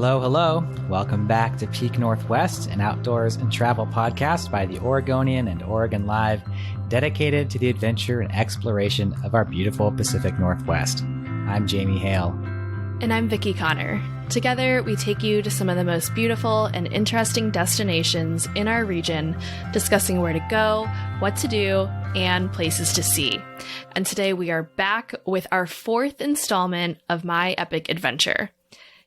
Hello, hello. Welcome back to Peak Northwest, an outdoors and travel podcast by the Oregonian and Oregon Live, dedicated to the adventure and exploration of our beautiful Pacific Northwest. I'm Jamie Hale. And I'm Vicki Connor. Together, we take you to some of the most beautiful and interesting destinations in our region, discussing where to go, what to do, and places to see. And today we are back with our fourth installment of My Epic Adventure.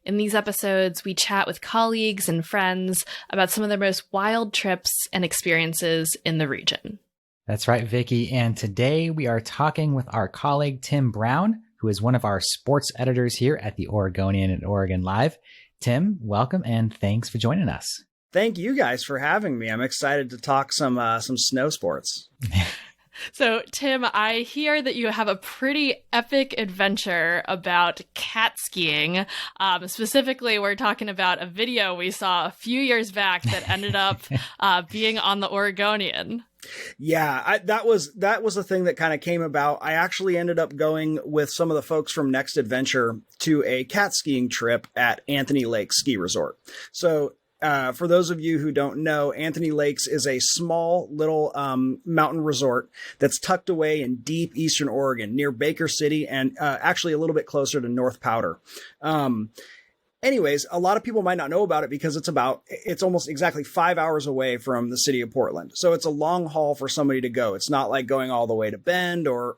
In these episodes, we chat with colleagues and friends about some of the most wild trips and experiences in the region. That's right, Vicki. And today we are talking with our colleague, Tim Brown, who is one of our sports editors here at the Oregonian and Oregon Live. Tim, welcome and thanks for joining us. Thank you guys for having me. I'm excited to talk some snow sports. So, Tim, I hear that you have a pretty epic adventure about cat skiing. Specifically, we're talking about a video we saw a few years back that ended up being on the Oregonian. Yeah, that was a thing that kind of came about. I actually ended up going with some of the folks from Next Adventure to a cat skiing trip at Anthony Lake Ski Resort. So for those of you who don't know, Anthony Lakes is a small little mountain resort that's tucked away in deep eastern Oregon near Baker City and actually a little bit closer to North Powder. Anyways, a lot of people might not know about it because it's almost exactly 5 hours away from the city of Portland. So it's a long haul for somebody to go. It's not like going all the way to Bend or,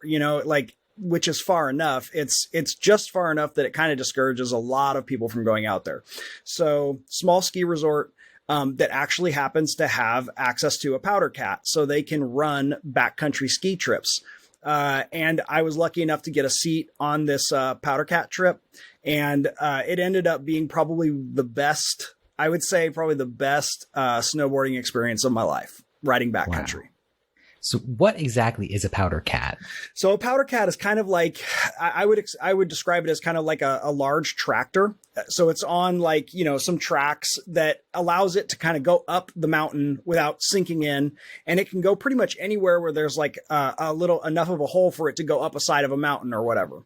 which is far enough. It's just far enough that it kind of discourages a lot of people from going out there. So small ski resort that actually happens to have access to a powder cat so they can run backcountry ski trips. And I was lucky enough to get a seat on this powder cat trip. And it ended up being probably the best snowboarding experience of my life, riding backcountry. Wow. So what exactly is a powder cat? So a powder cat is kind of like, I would describe it as kind of like a large tractor. So it's on some tracks that allows it to kind of go up the mountain without sinking in. And it can go pretty much anywhere where there's like enough of a hole for it to go up a side of a mountain or whatever.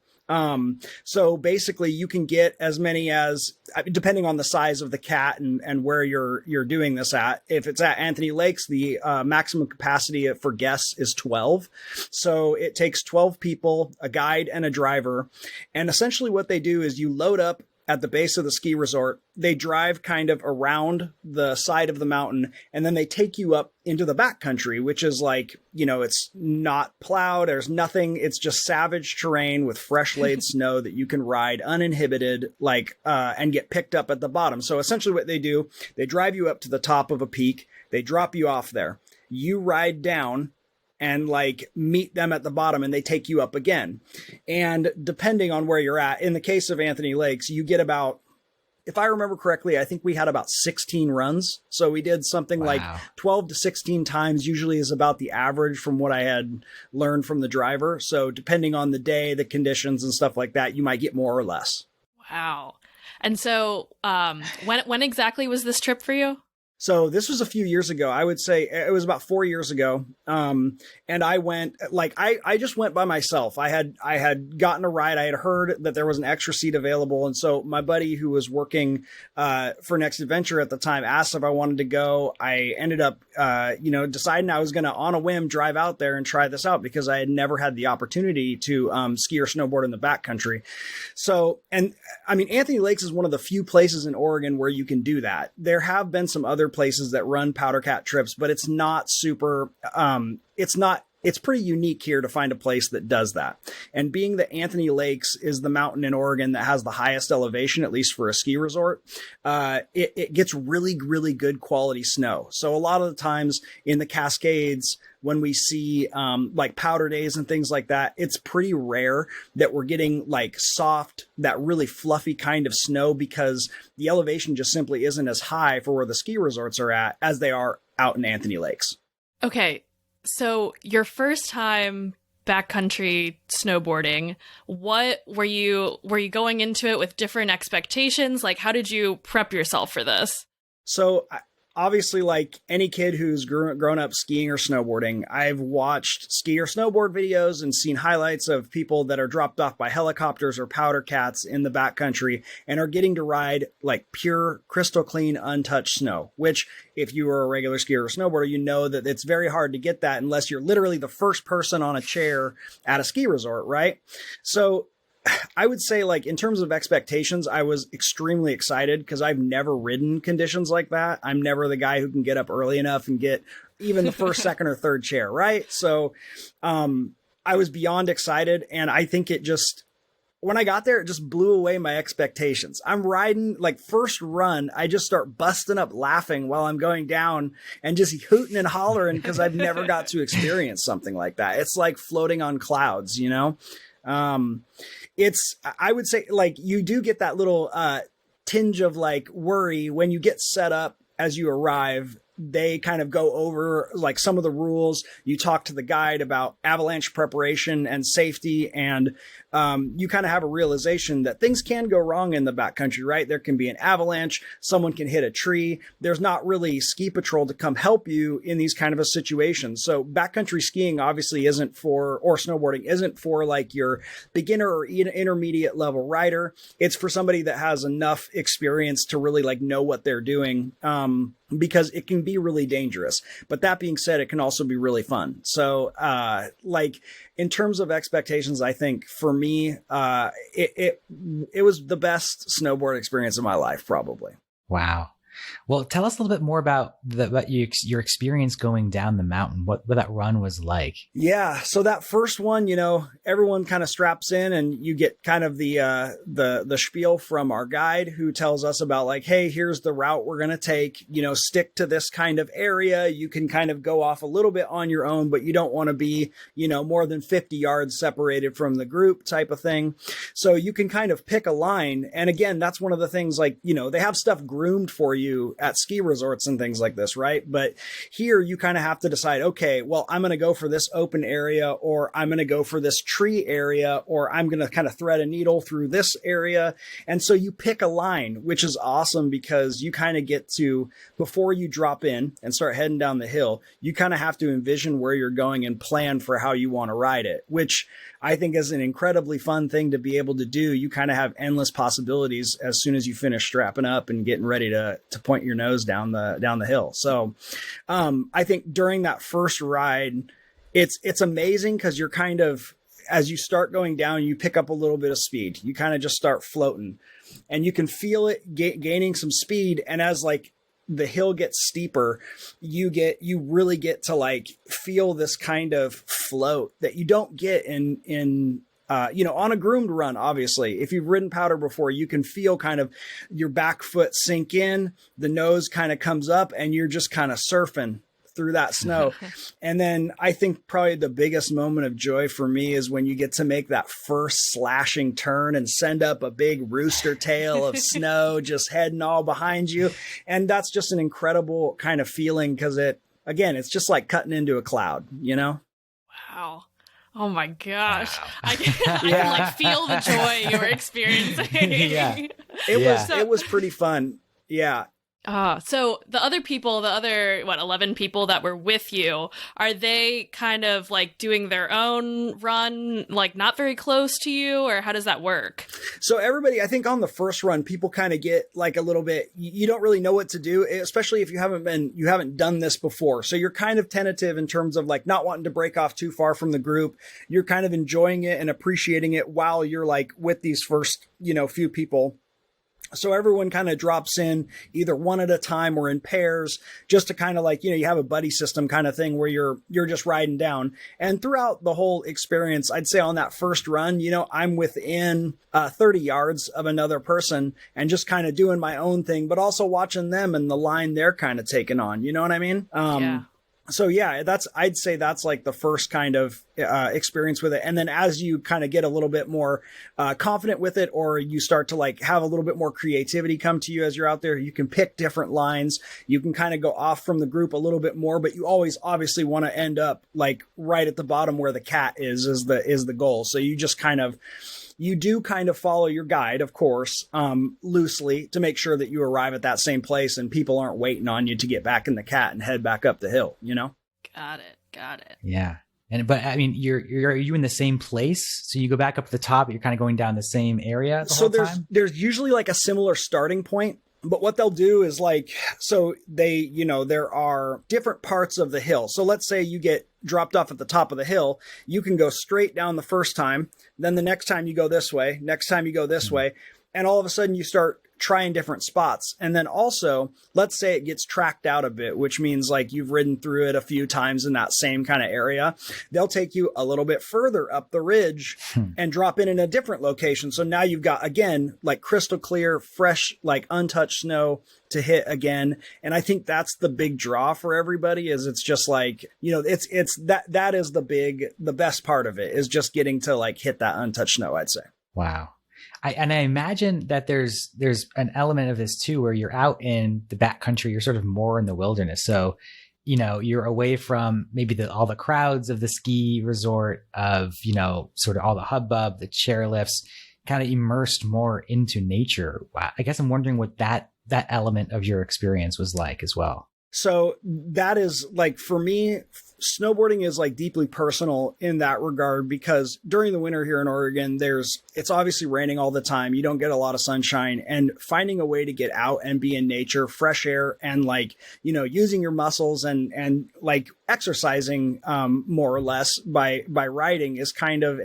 So basically you can get as many as, depending on the size of the cat and where you're doing this at. If it's at Anthony Lakes, the maximum capacity for guests is 12. So it takes 12 people, a guide and a driver. And essentially what they do is you load up at the base of the ski resort. They drive kind of around the side of the mountain, and then they take you up into the backcountry, which is it's not plowed. There's nothing. It's just savage terrain with fresh laid snow that you can ride uninhibited, and get picked up at the bottom. So essentially what they do, they drive you up to the top of a peak. They drop you off there. You ride down and meet them at the bottom, and they take you up again. And depending on where you're at, in the case of Anthony Lakes, you get about, if I remember correctly, I think we had about 16 runs. So we did something like 12 to 16 times usually is about the average from what I had learned from the driver. So depending on the day, the conditions and stuff like that, you might get more or less. Wow. And so when exactly was this trip for you? So this was a few years ago. I would say it was about 4 years ago. And I went I just went by myself. I had gotten a ride. I had heard that there was an extra seat available. And so my buddy who was working for Next Adventure at the time asked if I wanted to go. I ended up, deciding I was going to, on a whim, drive out there and try this out because I had never had the opportunity to ski or snowboard in the backcountry. So, and I mean, Anthony Lakes is one of the few places in Oregon where you can do that. There have been some other places that run powder cat trips, but it's not super, it's pretty unique here to find a place that does that. And being that Anthony Lakes is the mountain in Oregon that has the highest elevation, at least for a ski resort, it gets really, really good quality snow. So a lot of the times in the Cascades, when we see powder days and things like that, it's pretty rare that we're getting soft, that really fluffy kind of snow because the elevation just simply isn't as high for where the ski resorts are at as they are out in Anthony Lakes. Okay. So your first time backcountry snowboarding, what were you going into it with different expectations? How did you prep yourself for this? So obviously, like any kid who's grown up skiing or snowboarding, I've watched ski or snowboard videos and seen highlights of people that are dropped off by helicopters or powder cats in the backcountry and are getting to ride like pure, crystal clean, untouched snow, which if you were a regular skier or snowboarder, you know that it's very hard to get that unless you're literally the first person on a chair at a ski resort, right? So I would say, like, in terms of expectations, I was extremely excited because I've never ridden conditions like that. I'm never the guy who can get up early enough and get even the first, second, or third chair, right? So I was beyond excited, and I think it just, when I got there, it just blew away my expectations. I'm riding, like, first run, I just start busting up laughing while I'm going down and just hooting and hollering because I've never got to experience something like that. It's like floating on clouds, you know? I would say, like, you do get that little tinge of like worry when you get set up as you arrive. They kind of go over like some of the rules. You talk to the guide about avalanche preparation and safety, and you kind of have a realization that things can go wrong in the backcountry, right? There can be an avalanche, someone can hit a tree. There's not really ski patrol to come help you in these kind of a situations. So backcountry skiing obviously isn't for, or snowboarding isn't for like your beginner or intermediate level rider. It's for somebody that has enough experience to really like know what they're doing. Because it can be really dangerous. But that being said, it can also be really fun. So, like in terms of expectations, I think for me, it was the best snowboard experience of my life, probably. Wow. Well, tell us a little bit more about your experience going down the mountain, what that run was like. Yeah. So that first one, you know, everyone kind of straps in and you get kind of the spiel from our guide who tells us about like, hey, here's the route we're going to take, you know, stick to this kind of area. You can kind of go off a little bit on your own, but you don't want to be, you know, more than 50 yards separated from the group type of thing. So you can kind of pick a line. And again, that's one of the things, like, you know, they have stuff groomed for you at ski resorts and things like this, right? But here you kind of have to decide, okay, well, I'm going to go for this open area, or I'm going to go for this tree area, or I'm going to kind of thread a needle through this area. And so you pick a line, which is awesome because you kind of get to, before you drop in and start heading down the hill, you kind of have to envision where you're going and plan for how you want to ride it, which I think is an incredibly fun thing to be able to do. You kind of have endless possibilities as soon as you finish strapping up and getting ready to point your nose down the hill. So I think during that first ride, it's amazing because you're kind of, as you start going down, you pick up a little bit of speed. You kind of just start floating and you can feel it gaining some speed. And as like the hill gets steeper, you really get to like feel this kind of float that you don't get in you know, on a groomed run. Obviously, if you've ridden powder before, you can feel kind of your back foot sink in, the nose kind of comes up, and you're just kind of surfing through that snow. And then I think probably the biggest moment of joy for me is when you get to make that first slashing turn and send up a big rooster tail of snow just heading all behind you. And that's just an incredible kind of feeling because it's just like cutting into a cloud, you know? Wow. Oh my gosh. Wow. I can like feel the joy you were experiencing. Yeah. It was pretty fun. Yeah. So the other 11 people that were with you, are they kind of like doing their own run, like not very close to you, or how does that work? So everybody, I think on the first run, people kind of get like a little bit, you don't really know what to do, especially if you haven't done this before. So you're kind of tentative in terms of like not wanting to break off too far from the group. You're kind of enjoying it and appreciating it while you're like with these first, you know, few people. So everyone kind of drops in either one at a time or in pairs, just to kind of like, you know, you have a buddy system kind of thing where you're just riding down. And throughout the whole experience, I'd say on that first run, you know, I'm within 30 yards of another person and just kind of doing my own thing, but also watching them and the line they're kind of taking on. You know what I mean? Yeah. So yeah, I'd say that's like the first kind of experience with it. And then as you kind of get a little bit more confident with it, or you start to like have a little bit more creativity come to you as you're out there, you can pick different lines. You can kind of go off from the group a little bit more, but you always obviously want to end up like right at the bottom where the cat is the goal. So you just kind of, You do kind of follow your guide, of course, loosely to make sure that you arrive at that same place and people aren't waiting on you to get back in the cat and head back up the hill, you know? Got it. Yeah. But I mean, are you in the same place? So you go back up to the top, you're kind of going down the same area the whole time? There's usually like a similar starting point. But what they'll do is like, so they, there are different parts of the hill. So let's say you get dropped off at the top of the hill. You can go straight down the first time. Then the next time you go this way, next time you go this way. And all of a sudden you start trying different spots. And then also, let's say it gets tracked out a bit, which means like you've ridden through it a few times in that same kind of area. They'll take you a little bit further up the ridge and drop in a different location. So now you've got, again, like crystal clear, fresh, like untouched snow to hit again. And I think that's the big draw for everybody is it's just like, that is the best part of it is just getting to like hit that untouched snow, I'd say. Wow. I imagine that there's an element of this too, where you're out in the backcountry, you're sort of more in the wilderness. So, you're away from maybe all the crowds of the ski resort of, sort of all the hubbub, the chairlifts, kind of immersed more into nature. I guess I'm wondering what that element of your experience was like as well. So that is like, for me, snowboarding is like deeply personal in that regard, because during the winter here in Oregon, it's obviously raining all the time. You don't get a lot of sunshine, and finding a way to get out and be in nature, fresh air, and like, using your muscles and like exercising, more or less by riding is kind of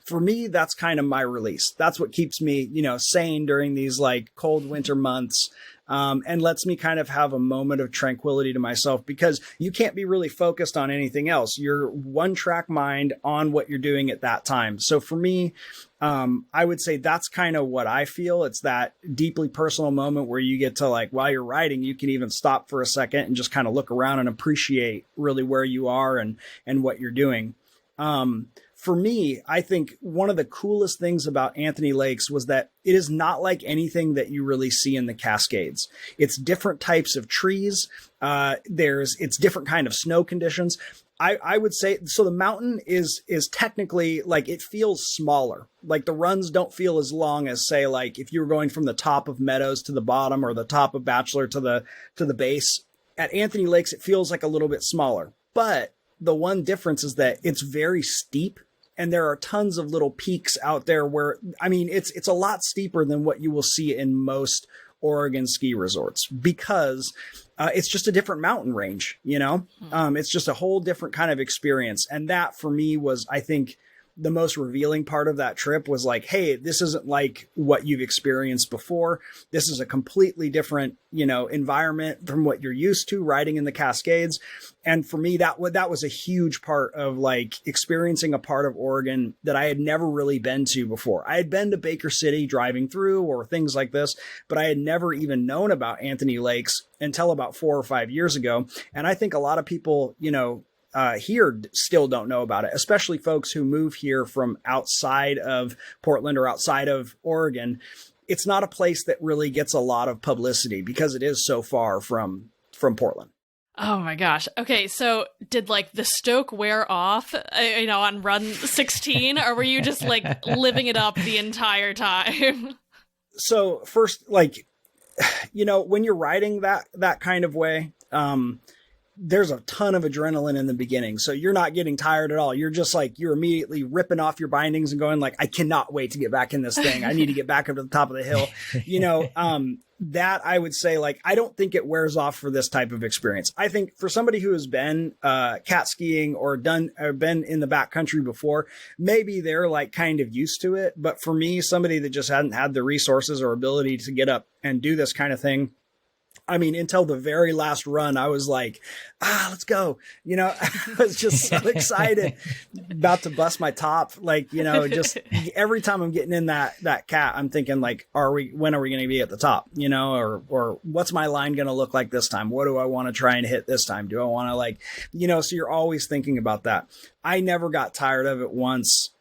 for me, that's kind of my release. That's what keeps me, sane during these like cold winter months. And lets me kind of have a moment of tranquility to myself, because you can't be really focused on anything else. You're one track mind on what you're doing at that time. So for me, I would say that's kind of what I feel. It's that deeply personal moment where you get to like, while you're riding, you can even stop for a second and just kind of look around and appreciate really where you are and what you're doing. For me, I think one of the coolest things about Anthony Lakes was that it is not like anything that you really see in the Cascades. It's different types of trees. It's different kind of snow conditions. I would say, so the mountain is technically like, it feels smaller. Like the runs don't feel as long as, say, like if you were going from the top of Meadows to the bottom, or the top of Bachelor to the base. At Anthony Lakes, it feels like a little bit smaller. But the one difference is that it's very steep. And there are tons of little peaks out there where, I mean, it's a lot steeper than what you will see in most Oregon ski resorts, because it's just a different mountain range, it's just a whole different kind of experience. And that for me was, I think, the most revealing part of that trip was like, hey, this isn't like what you've experienced before. This is a completely different, environment from what you're used to riding in the Cascades. And for me, that was a huge part of like experiencing a part of Oregon that I had never really been to before. I had been to Baker City driving through or things like this, but I had never even known about Anthony Lakes until about 4 or 5 years ago. And I think a lot of people, here still don't know about it, especially folks who move here from outside of Portland or outside of Oregon. It's not a place that really gets a lot of publicity because it is so far from Portland. Oh my gosh. Okay, so did like the stoke wear off, on run 16, or were you just like living it up the entire time? So first, like, when you're riding that kind of way, there's a ton of adrenaline in the beginning. So you're not getting tired at all. You're just like, you're immediately ripping off your bindings and going like, I cannot wait to get back in this thing. I need to get back up to the top of the hill. That I would say, like, I don't think it wears off for this type of experience. I think for somebody who has been cat skiing or been in the backcountry before, maybe they're like kind of used to it. But for me, somebody that just hadn't had the resources or ability to get up and do this kind of thing, I mean, until the very last run, I was like, let's go. I was just so excited, about to bust my top. Like, just every time I'm getting in that cat, I'm thinking like, when are we going to be at the top? Or what's my line going to look like this time? What do I want to try and hit this time? Do I want to so you're always thinking about that. I never got tired of it once.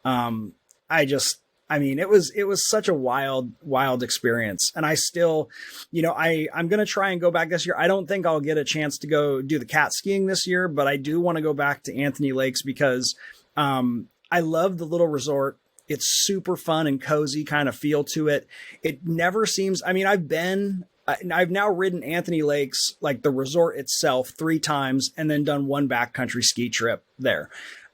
It was such a wild experience. And I still, I'm going to try and go back this year. I don't think I'll get a chance to go do the cat skiing this year, but I do want to go back to Anthony Lakes because I love the little resort. It's super fun and cozy kind of feel to it. It never seems, I mean, I've now ridden Anthony Lakes, like the resort itself, 3 times and then done 1 backcountry ski trip there.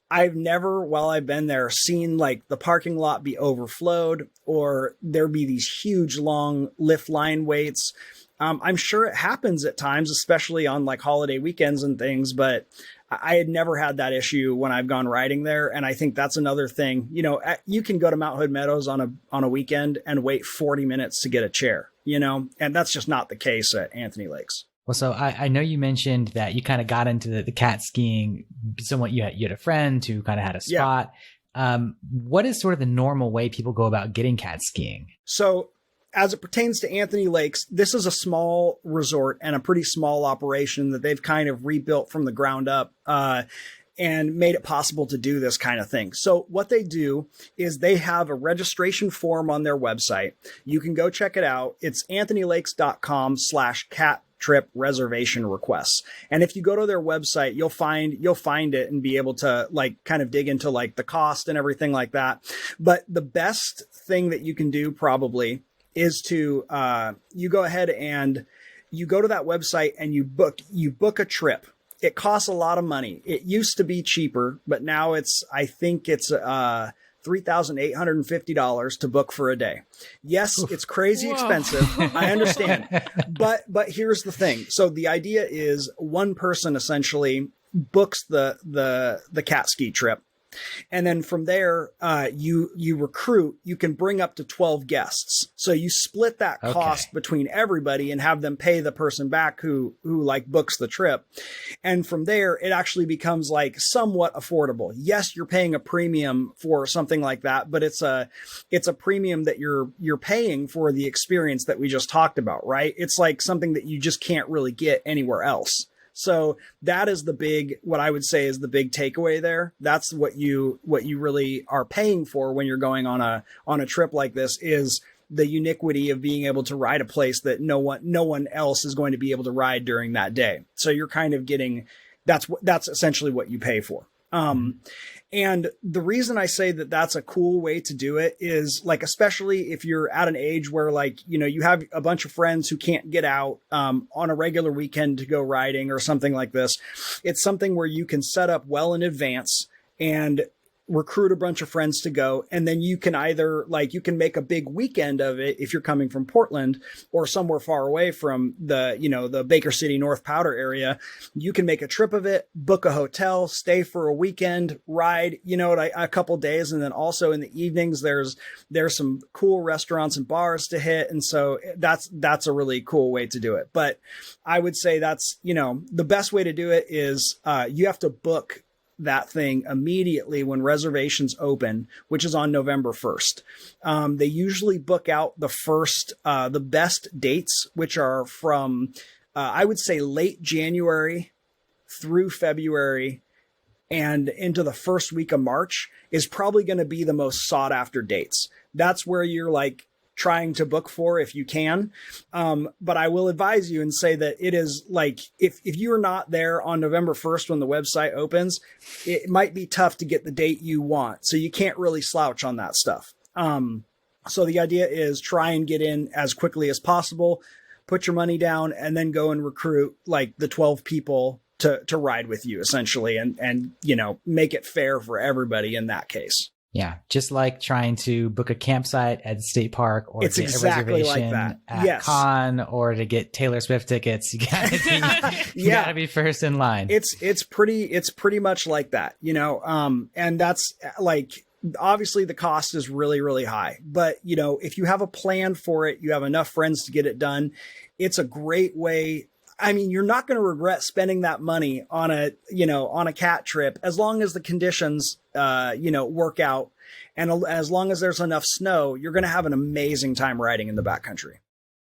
I've never, while I've been there, seen like the parking lot be overflowed or there be these huge long lift line waits. I'm sure it happens at times, especially on like holiday weekends and things, but I had never had that issue when I've gone riding there. And I think that's another thing, you know, you can go to Mount Hood Meadows on a weekend and wait 40 minutes to get a chair, you know, and that's just not the case at Anthony Lakes. Well, so I know you mentioned that you kind of got into the cat skiing somewhat. You had a friend who kind of had a spot. Yeah. What is sort of the normal way people go about getting cat skiing? So as it pertains to Anthony Lakes, this is a small resort and a pretty small operation that they've kind of rebuilt from the ground up and made it possible to do this kind of thing. So what they do is they have a registration form on their website. You can go check it out. It's anthonylakes.com/cat trip reservation requests. And if you go to their website, you'll find it and be able to like kind of dig into like the cost and everything like that. But the best thing that you can do probably is to you go ahead and you go to that website and you book a trip. It costs a lot of money. It used to be cheaper, but now I think it's $3,850 to book for a day. Yes, it's crazy expensive. I understand. But here's the thing. So the idea is one person essentially books the cat ski trip. And then from there, you recruit, you can bring up to 12 guests. So you split that cost between everybody and have them pay the person back who like books the trip. And from there, it actually becomes like somewhat affordable. Yes, you're paying a premium for something like that, but it's a premium that you're paying for the experience that we just talked about, right? It's like something that you just can't really get anywhere else. So that is what I would say is the big takeaway there. That's what you really are paying for when you're going on a trip like this, is the uniquity of being able to ride a place that no one else is going to be able to ride during that day. So you're kind of getting, that's essentially what you pay for. And the reason I say that that's a cool way to do it is like, especially if you're at an age where like, you know, you have a bunch of friends who can't get out, on a regular weekend to go riding or something like this. It's something where you can set up well in advance and recruit a bunch of friends to go. And then you can either like, you can make a big weekend of it if you're coming from Portland or somewhere far away from the Baker City, North Powder area. You can make a trip of it, book a hotel, stay for a weekend, ride, a couple days. And then also in the evenings, there's some cool restaurants and bars to hit. And so that's a really cool way to do it. But I would say that's, the best way to do it is, you have to book that thing immediately when reservations open, which is on November 1st. They usually book out the best dates, which are from, I would say late January through February and into the first week of March is probably going to be the most sought after dates. That's where you're like trying to book for if you can. But I will advise you and say that it is like, if you're not there on November 1st when the website opens, it might be tough to get the date you want. So you can't really slouch on that stuff. So the idea is try and get in as quickly as possible, put your money down, and then go and recruit like the 12 people to ride with you essentially. And make it fair for everybody in that case. Yeah, just like trying to book a campsite at the state park or it's get exactly a reservation like that. at Con or to get Taylor Swift tickets. You gotta be first in line. It's pretty much like that, and that's like, obviously the cost is really, really high, but if you have a plan for it, you have enough friends to get it done. It's a great way. I mean, you're not going to regret spending that money on a cat trip as long as the conditions, work out. And as long as there's enough snow, you're going to have an amazing time riding in the backcountry.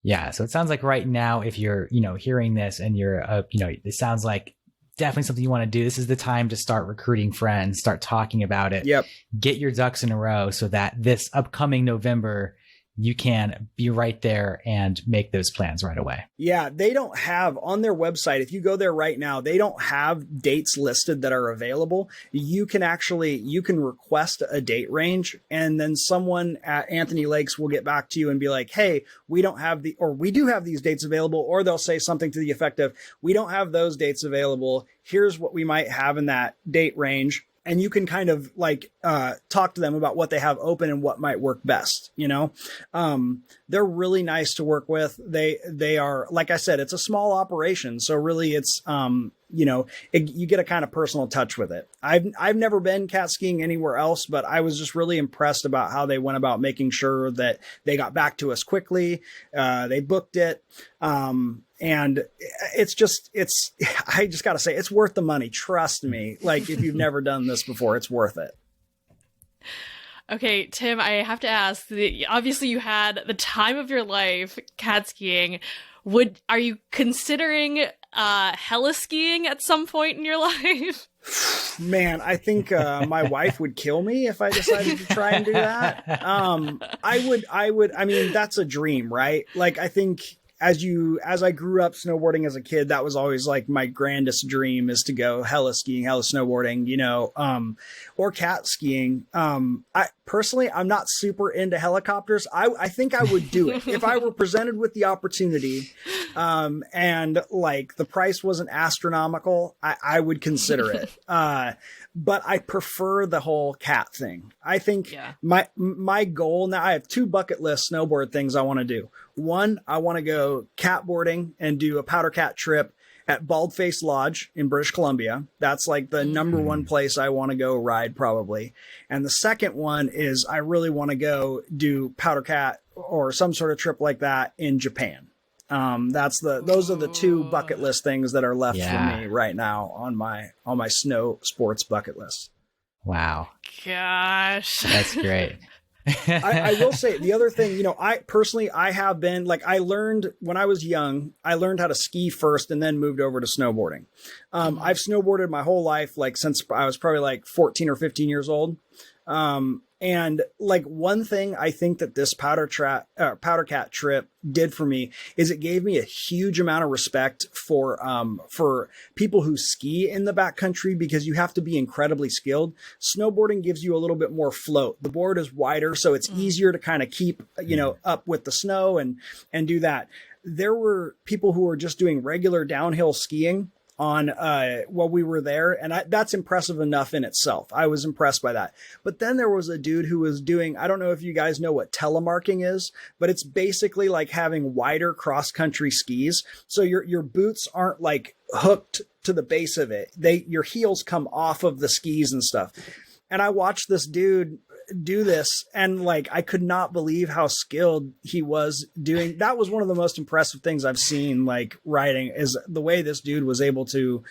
Yeah. So it sounds like right now, if you're, hearing this and you're, it sounds like definitely something you want to do. This is the time to start recruiting friends, start talking about it. Yep. Get your ducks in a row so that this upcoming November, you can be right there and make those plans right away. Yeah, they don't have on their website, if you go there right now, they don't have dates listed that are available. You can request a date range, and then someone at Anthony Lakes will get back to you and be like, hey, we do have these dates available, or they'll say something to the effect of, we don't have those dates available. Here's what we might have in that date range. And you can kind of like talk to them about what they have open and what might work best. They're really nice to work with. They are, like I said, it's a small operation, so really it's you get a kind of personal touch with it. I've never been cat skiing anywhere else, but I was just really impressed about how they went about making sure that they got back to us quickly. They booked it. And I just got to say, it's worth the money. Trust me. Like, if you've never done this before, it's worth it. Okay, Tim, I have to ask, obviously you had the time of your life cat skiing. Are you considering heli skiing at some point in your life? Man, I think my wife would kill me if I decided to try and do that. I mean, that's a dream, right? Like, I think as I grew up snowboarding as a kid, that was always like my grandest dream, is to go heli skiing, heli snowboarding, or cat skiing. I'm not super into helicopters. I think I would do it if I were presented with the opportunity, and like the price wasn't astronomical. I would consider it. But I prefer the whole cat thing. I think my goal now, I have 2 bucket list snowboard things I want to do. One, I want to go catboarding and do a powder cat trip at Baldface Lodge in British Columbia. That's like the number one place I want to go ride probably. And the second one is I really want to go do powder cat or some sort of trip like that in Japan. Those are the 2 bucket list things that are left for me right now on my snow sports bucket list. Wow. Gosh. That's great. I will say the other thing, I have been like, I learned when I was young, I learned how to ski first and then moved over to snowboarding. I've snowboarded my whole life, like since I was probably like 14 or 15 years old. And like one thing I think that this powder cat trip did for me is it gave me a huge amount of respect for people who ski in the backcountry, because you have to be incredibly skilled. Snowboarding gives you a little bit more float. The board is wider, so it's easier to kind of keep, up with the snow and do that. There were people who were just doing regular downhill skiing on while we were there, and that's impressive enough in itself. I was impressed by that. But then there was a dude who was doing, I don't know if you guys know what telemarking is, but it's basically like having wider cross-country skis. So your boots aren't like hooked to the base of it. Your heels come off of the skis and stuff. And I watched this dude do this, and like I could not believe how skilled he was doing. That was one of the most impressive things I've seen like riding, is the way this dude was able to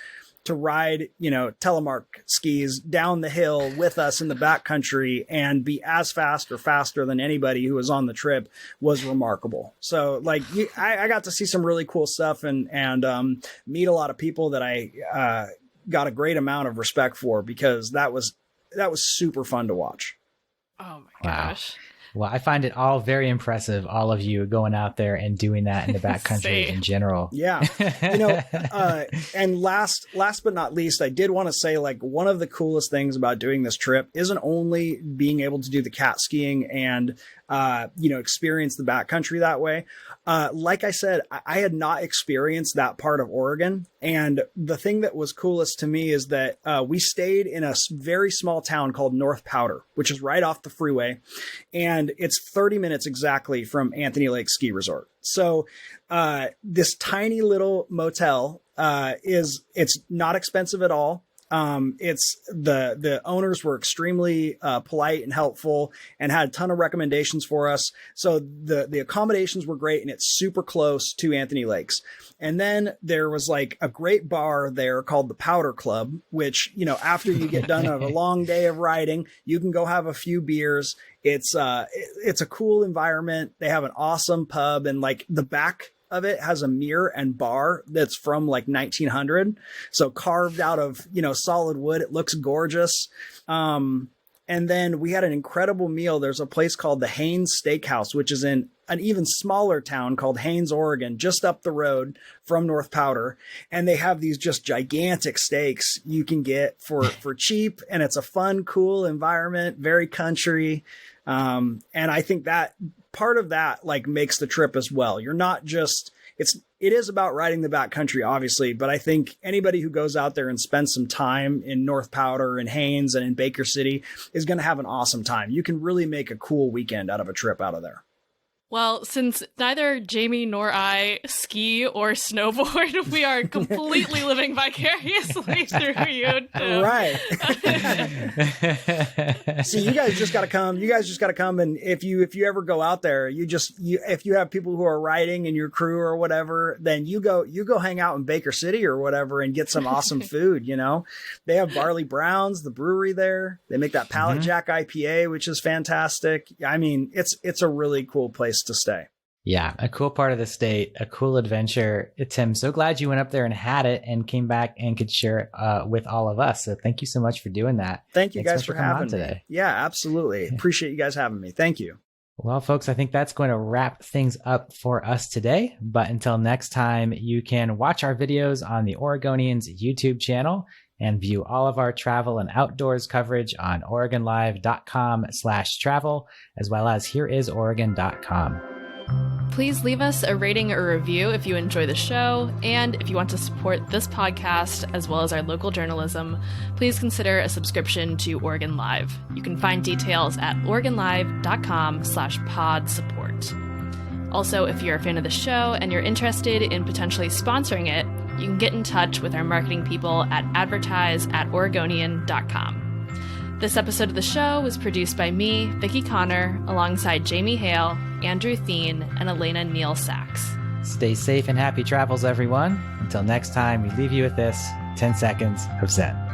ride, telemark skis down the hill with us in the backcountry and be as fast or faster than anybody who was on the trip was remarkable. So like I got to see some really cool stuff and meet a lot of people that I got a great amount of respect for, because that was super fun to watch. Oh my gosh. Well, I find it all very impressive, all of you going out there and doing that in the backcountry in general. Yeah. And last but not least, I did want to say, like, one of the coolest things about doing this trip isn't only being able to do the cat skiing and, experience the backcountry that way. Like I said, I had not experienced that part of Oregon. And the thing that was coolest to me is that we stayed in a very small town called North Powder, which is right off the freeway. And it's 30 minutes exactly from Anthony Lake Ski Resort. So this tiny little motel it's not expensive at all. It's the owners were extremely polite and helpful and had a ton of recommendations for us. So the accommodations were great, and it's super close to Anthony Lakes. And then there was like a great bar there called the Powder Club, which, after you get done of a long day of riding, you can go have a few beers. It's a cool environment. They have an awesome pub, and like the back of it has a mirror and bar that's from like 1900. So carved out of, solid wood. It looks gorgeous. And And then we had an incredible meal. There's a place called the Haines Steakhouse, which is in an even smaller town called Haines, Oregon, just up the road from North Powder. And they have these just gigantic steaks you can get for cheap. And it's a fun, cool environment, very country. And I think that part of that like makes the trip as well. You're not just, it is about riding the backcountry, obviously, but I think anybody who goes out there and spends some time in North Powder and Haines and in Baker City is going to have an awesome time. You can really make a cool weekend out of a trip out of there. Well, since neither Jamie nor I ski or snowboard, we are completely living vicariously through you. Right. See, you guys just got to come. And if you ever go out there, if you have people who are riding in your crew or whatever, then you go hang out in Baker City or whatever and get some awesome food. You know, they have Barley Browns, the brewery there. They make that Pallet Jack IPA, which is fantastic. I mean, it's a really cool place to stay. Yeah, a cool part of the state, a cool adventure. Tim, so glad you went up there and had it and came back and could share it with all of us. So thank you so much for doing that. Thank you guys for having me today. Yeah, absolutely. Appreciate you guys having me. Thank you. Well, folks, I think that's going to wrap things up for us today. But until next time, you can watch our videos on the Oregonians YouTube channel and view all of our travel and outdoors coverage on OregonLive.com/travel, as well as HereIsOregon.com. Please leave us a rating or review if you enjoy the show, and if you want to support this podcast as well as our local journalism, please consider a subscription to Oregon Live. You can find details at OregonLive.com/pod support. Also, if you're a fan of the show and you're interested in potentially sponsoring it, you can get in touch with our marketing people at advertise@Oregonian.com. This episode of the show was produced by me, Vicki Connor, alongside Jamie Hale, Andrew Thien, and Elena Neal Sachs. Stay safe and happy travels, everyone. Until next time, we leave you with this 10 seconds of Zen.